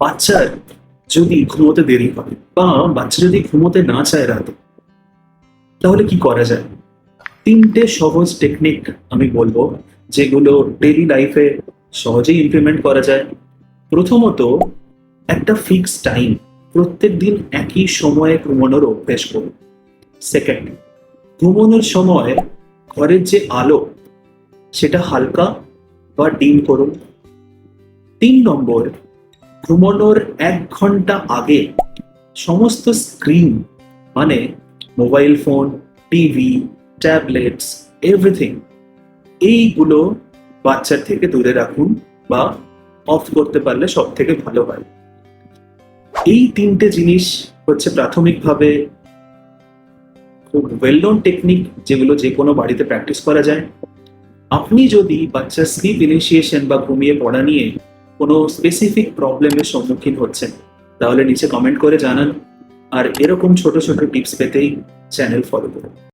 বাচ্চার যদি ঘুমোতে দেরি হয় বা বাচ্চা যদি ঘুমোতে না চায় রাতে, তাহলে কি করা যায়? তিনটে সহজ টেকনিক আমি বলবো, যেগুলো ডেইলি লাইফে সহজেই ইমপ্লিমেন্ট করা যায়। প্রথমত, একটা ফিক্স টাইম, প্রত্যেক দিন একই সময়ে ঘুমানোর অভ্যেস করুন। সেকেন্ড, ঘুমানোর সময় ঘরের যে আলো সেটা হালকা বা ডিম করুন। 3 নম্বর, ঘুমানোর 1 ঘন্টা আগে সমস্ত স্ক্রিন, মানে mobile phone, TV, tablets, everything, এইগুলো বাচ্চার থেকে দূরে রাখুন বা অফ করতে পারলে সব থেকে ভালো হয়। এই তিনটে জিনিস হচ্ছে প্রাথমিকভাবে খুব ওয়েল নোন টেকনিক, যেগুলো যে কোনো বাড়িতে প্র্যাকটিস করা যায়। আপনি যদি বাচ্চার স্লিপ ইনিশিয়েশন বা ঘুমিয়ে পড়া নিয়ে কোনো স্পেসিফিক প্রবলেমের সম্মুখীন হচ্ছেন, তাহলে নিচে কমেন্ট করে জানান। আর এরকম ছোট ছোট টিপস পেতেই চ্যানেল ফলো করুন।